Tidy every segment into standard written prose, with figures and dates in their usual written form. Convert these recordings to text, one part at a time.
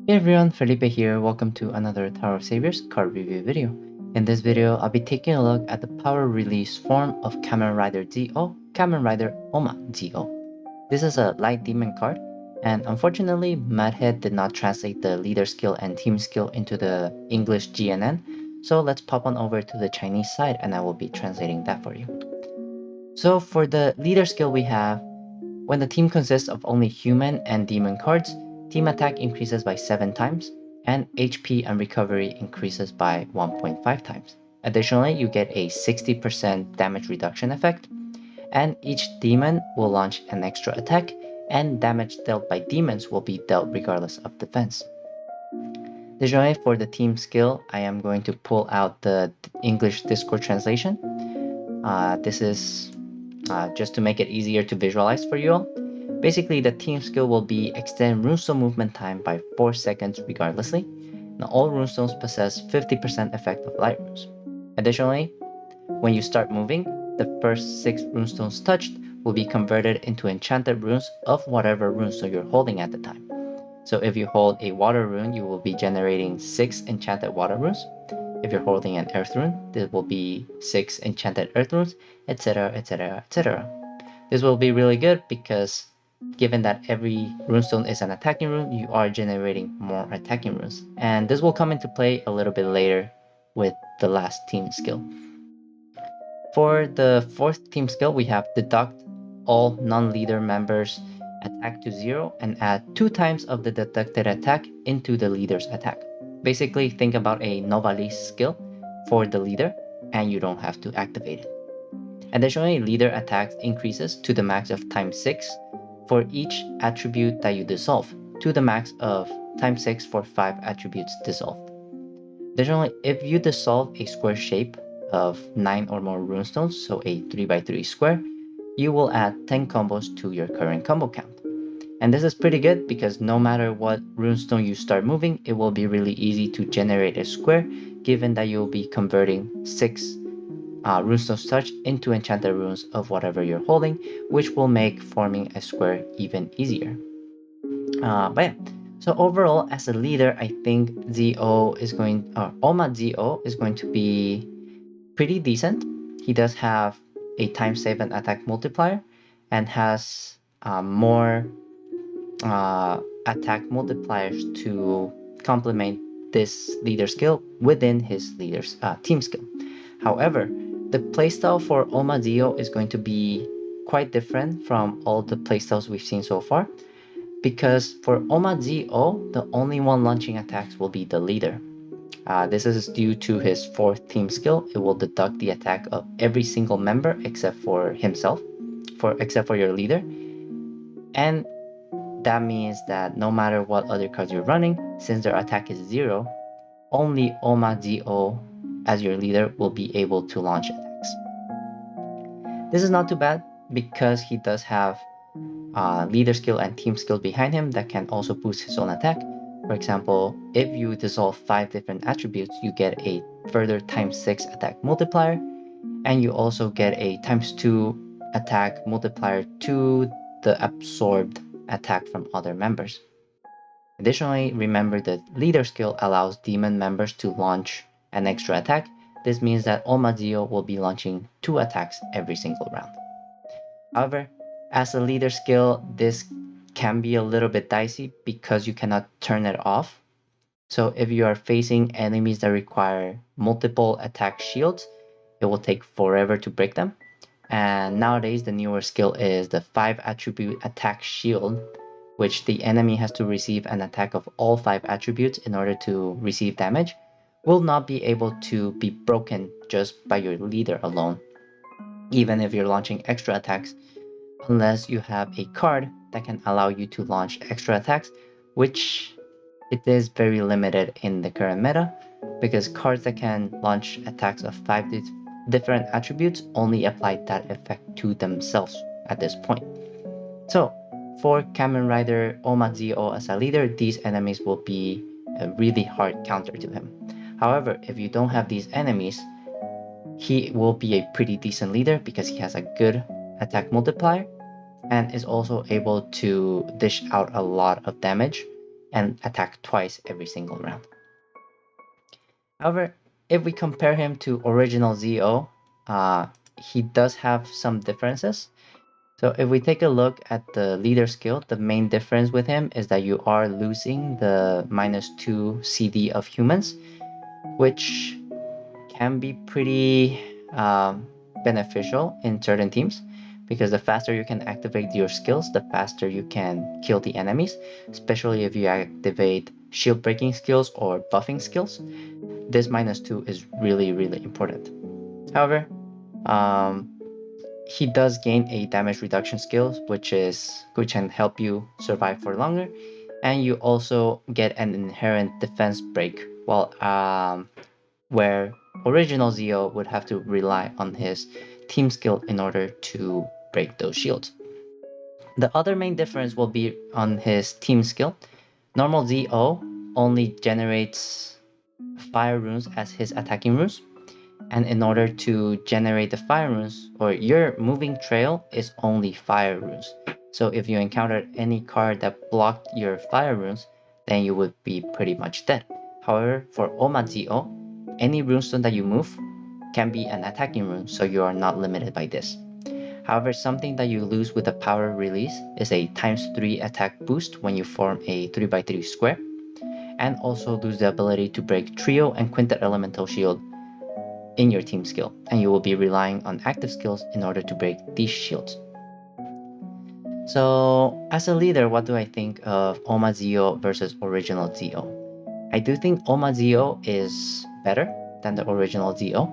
Hey everyone, Felipe here. Welcome to another Tower of Saviors card review video. In this video, I'll be taking a look at the power release form of Kamen Rider Zi-O, Kamen Rider OHMA Zi-O. This is a light demon card, and unfortunately, Madhead did not translate the leader skill and team skill into the English GNN, so let's pop on over to the Chinese side and I will be translating that for you. So for the leader skill we have, when the team consists of only human and demon cards, team attack increases by 7 times, and HP and recovery increases by 1.5 times. Additionally, you get a 60% damage reduction effect, and each demon will launch an extra attack, and damage dealt by demons will be dealt regardless of defense. Additionally, for the team skill, I am going to pull out the English Discord translation. This is just to make it easier to visualize for you all. Basically, the team skill will be extend runestone movement time by 4 seconds regardlessly. Now, all runestones possess 50% effect of light runes. Additionally, when you start moving, the first 6 runestones touched will be converted into enchanted runes of whatever runestone you're holding at the time. So if you hold a water rune, you will be generating 6 enchanted water runes. If you're holding an earth rune, there will be 6 enchanted earth runes, etc, etc, etc. This will be really good because given that every runestone is an attacking rune, you are generating more attacking runes. And this will come into play a little bit later with the last team skill. For the 4th team skill, we have deduct all non-leader members attack to 0 and add 2 times of the deducted attack into the leader's attack. Basically, think about a Novalis skill for the leader, and you don't have to activate it. Additionally, leader attacks increases to the max of times 6 for each attribute that you dissolve, to the max of times 6 for 5 attributes dissolved. Additionally, if you dissolve a square shape of 9 or more runestones, so a 3x3 square, you will add 10 combos to your current combo count. And this is pretty good because no matter what runestone you start moving, it will be really easy to generate a square, given that you'll be converting 6 runestones touch into enchanted runes of whatever you're holding, which will make forming a square even easier. But yeah, so overall as a leader, I think OHMA Zi-O is going to be pretty decent. He does have a time save and attack multiplier and has more attack multipliers to complement this leader skill within his leader's team skill. However, the playstyle for OHMA Zi-O is going to be quite different from all the playstyles we've seen so far, because for OHMA Zi-O, the only one launching attacks will be the leader. This is due to his 4th team skill. It will deduct the attack of every single member except for himself, except for your leader. And that means that no matter what other cards you're running, since their attack is 0, only OHMA Zi-O as your leader will be able to launch attacks. This is not too bad because he does have leader skill and team skill behind him that can also boost his own attack. For example, if you dissolve 5 different attributes, you get a further times 6 attack multiplier, and you also get a times 2 attack multiplier to the absorbed attack from other members. Additionally, remember that leader skill allows demon members to launch an extra attack. This means that OHMA Zi-O will be launching 2 attacks every single round. However, as a leader skill, this can be a little bit dicey because you cannot turn it off. So if you are facing enemies that require multiple attack shields, it will take forever to break them. And nowadays the newer skill is the 5 attribute attack shield, which the enemy has to receive an attack of all 5 attributes in order to receive damage, will not be able to be broken just by your leader alone, even if you're launching extra attacks, unless you have a card that can allow you to launch extra attacks, which it is very limited in the current meta, because cards that can launch attacks of 5 different attributes only apply that effect to themselves at this point. So for Kamen Rider OHMA Zi-O as a leader, these enemies will be a really hard counter to him. However, if you don't have these enemies, he will be a pretty decent leader because he has a good attack multiplier and is also able to dish out a lot of damage and attack twice every single round. However, if we compare him to original ZO, he does have some differences. So if we take a look at the leader skill, the main difference with him is that you are losing the -2 CD of humans, which can be pretty beneficial in certain teams, because the faster you can activate your skills, the faster you can kill the enemies, especially if you activate shield breaking skills or buffing skills. This -2 is really, really important. However, he does gain a damage reduction skill, which can help you survive for longer, and you also get an inherent defense break, while where original Zio would have to rely on his team skill in order to break those shields. The other main difference will be on his team skill. Normal Zo only generates fire runes as his attacking runes, and in order to generate the fire runes, or your moving trail is only fire runes. So if you encountered any card that blocked your fire runes, then you would be pretty much dead. However, for OHMA Zo, any runestone that you move can be an attacking rune, so you are not limited by this. However, something that you lose with the power release is a ×3 attack boost when you form a 3x3 square, and also lose the ability to break trio and quintet elemental shield in your team skill, and you will be relying on active skills in order to break these shields. So as a leader, what do I think of OHMA Zo versus original Zo? I do think OHMA Zo is better than the original Zo,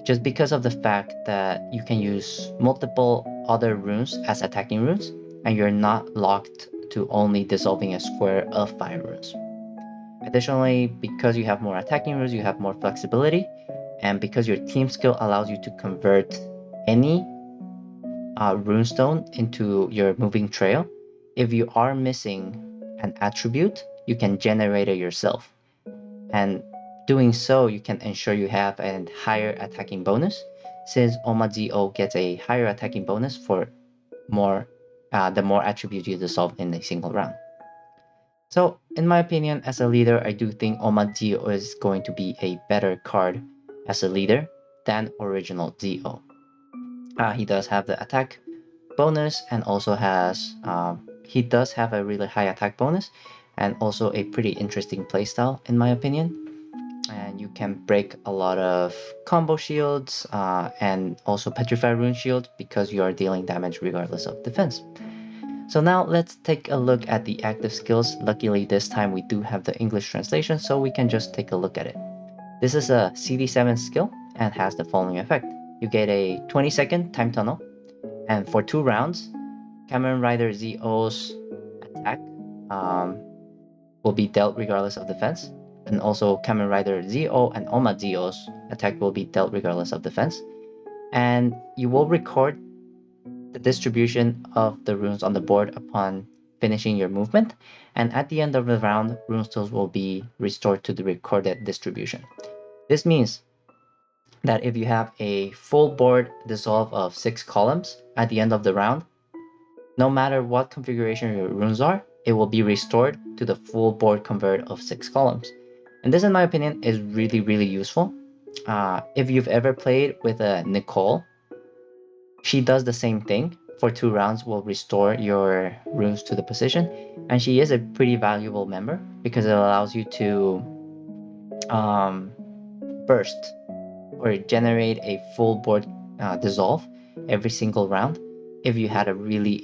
just because of the fact that you can use multiple other runes as attacking runes, and you're not locked to only dissolving a square of fire runes. Additionally, because you have more attacking runes, you have more flexibility, and because your team skill allows you to convert any runestone into your moving trail, if you are missing an attribute, you can generate it yourself. And doing so, you can ensure you have a higher attacking bonus, since OHMA Zo gets a higher attacking bonus for the more attributes you dissolve in a single round. So, in my opinion, as a leader, I do think OHMA Zo is going to be a better card as a leader than original Zo. He does have the attack bonus, and also he does have a really high attack bonus, and also a pretty interesting playstyle in my opinion. And you can break a lot of combo shields and also petrify rune shield, because you are dealing damage regardless of defense. So now let's take a look at the active skills. Luckily this time we do have the English translation, so we can just take a look at it. This is a CD7 skill and has the following effect. You get a 20-second time tunnel, and for 2 rounds, Kamen Rider Zo's attack will be dealt regardless of defense, and also Kamen Rider Zo and OHMA Zo's attack will be dealt regardless of defense. And you will record the distribution of the runes on the board upon finishing your movement, and at the end of the round, runestones will be restored to the recorded distribution. This means that if you have a full board dissolve of 6 columns at the end of the round, no matter what configuration your runes are, it will be restored to the full board convert of 6 columns. And this, in my opinion, is really, really useful. If you've ever played with a Nicole, she does the same thing. For 2 rounds, will restore your runes to the position, and she is a pretty valuable member because it allows you to burst or generate a full board dissolve every single round if you had a really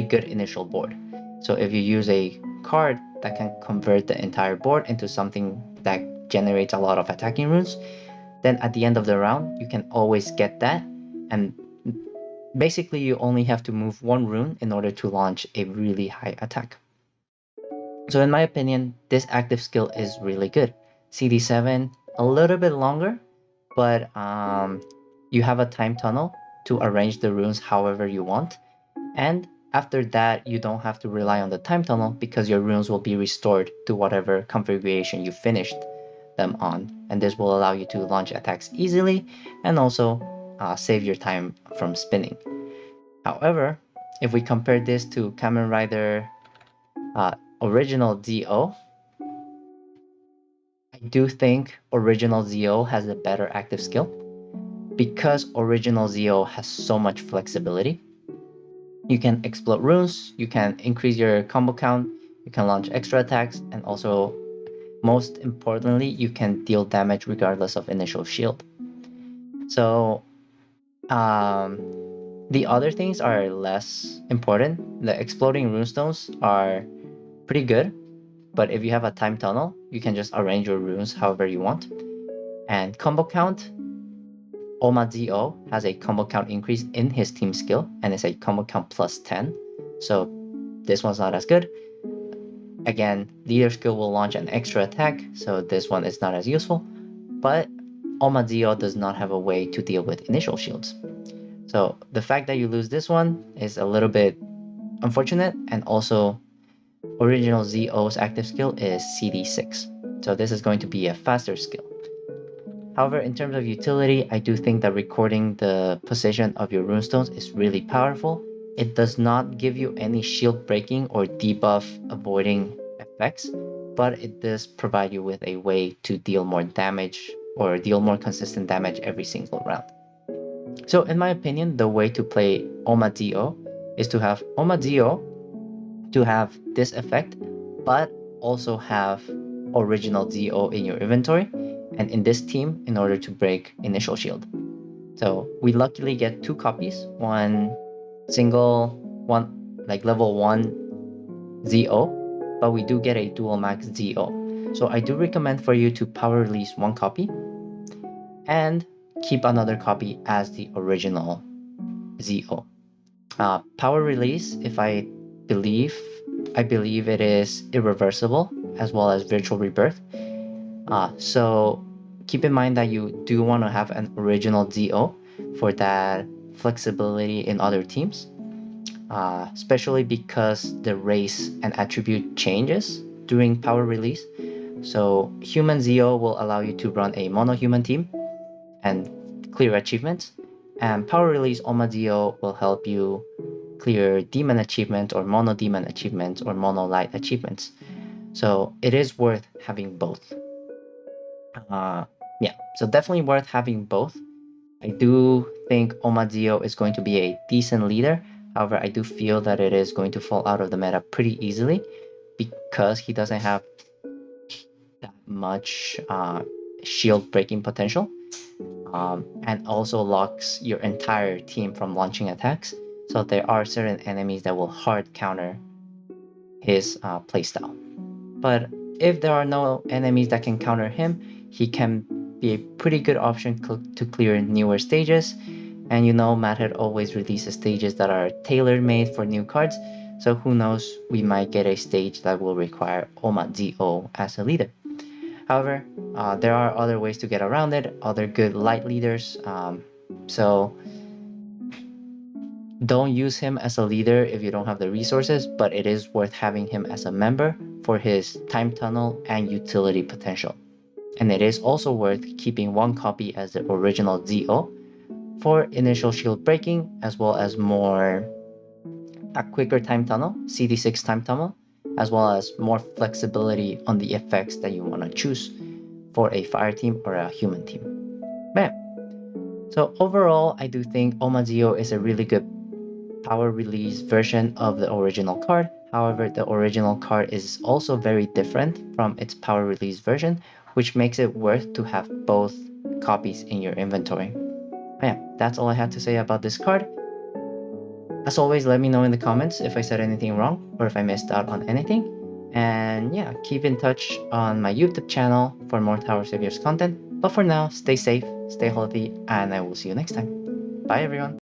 good initial board. So if you use a card that can convert the entire board into something that generates a lot of attacking runes, then at the end of the round you can always get that, and basically you only have to move 1 rune in order to launch a really high attack. So in my opinion, this active skill is really good. CD7, a little bit longer, but you have a time tunnel to arrange the runes however you want, and after that you don't have to rely on the time tunnel because your runes will be restored to whatever configuration you finished them on, and this will allow you to launch attacks easily and also save your time from spinning. However, if we compare this to Kamen Rider original ZO, I do think original ZO has a better active skill because original ZO has so much flexibility. You can explode runes, you can increase your combo count, you can launch extra attacks, and also, most importantly, you can deal damage regardless of initial shield. So the other things are less important. The exploding runestones are pretty good, but if you have a time tunnel, you can just arrange your runes however you want. And combo count, OHMA ZO has a combo count increase in his team skill, and it's a combo count plus 10. So this one's not as good. Again, leader skill will launch an extra attack, so this one is not as useful. But OHMA ZO does not have a way to deal with initial shields. So the fact that you lose this one is a little bit unfortunate, and also original ZO's active skill is CD6. So this is going to be a faster skill. However, in terms of utility, I do think that recording the position of your runestones is really powerful. It does not give you any shield breaking or debuff avoiding effects, but it does provide you with a way to deal more damage or deal more consistent damage every single round. So in my opinion, the way to play OHMA ZO is to have OHMA ZO to have this effect, but also have original ZO in your inventory and in this team in order to break initial shield. So we luckily get 2 copies, one single, one like level 1 ZO, but we do get a dual max ZO. So I do recommend for you to power release 1 copy and keep another copy as the original ZO. Power release, if I believe it is irreversible as well as virtual rebirth. So keep in mind that you do want to have an original ZO for that flexibility in other teams, especially because the race and attribute changes during power release. So human ZO will allow you to run a mono human team and clear achievements, and power release OHMA ZO will help you clear demon achievements or mono demon achievements or mono light achievements. So it is worth having both. Yeah, so definitely worth having both. I do think OHMA ZO is going to be a decent leader. However, I do feel that it is going to fall out of the meta pretty easily because he doesn't have that much shield breaking potential, and also locks your entire team from launching attacks. So there are certain enemies that will hard counter his playstyle. But if there are no enemies that can counter him, he can be a pretty good option to clear newer stages. And you know, Matt had always releases stages that are tailor-made for new cards, so who knows, we might get a stage that will require OHMA ZO as a leader. However, there are other ways to get around it, other good light leaders, so don't use him as a leader if you don't have the resources, but it is worth having him as a member for his time tunnel and utility potential. And it is also worth keeping 1 copy as the original ZO for initial shield breaking, as well as a quicker time tunnel, CD6 time tunnel, as well as more flexibility on the effects that you want to choose for a fire team or a human team. Bam! So overall, I do think OHMA ZO is a really good power release version of the original card. However, the original card is also very different from its power release version, which makes it worth to have both copies in your inventory. Yeah, that's all I have to say about this card. As always, let me know in the comments if I said anything wrong or if I missed out on anything. And yeah, keep in touch on my YouTube channel for more Tower Saviors content. But for now, stay safe, stay healthy, and I will see you next time. Bye everyone!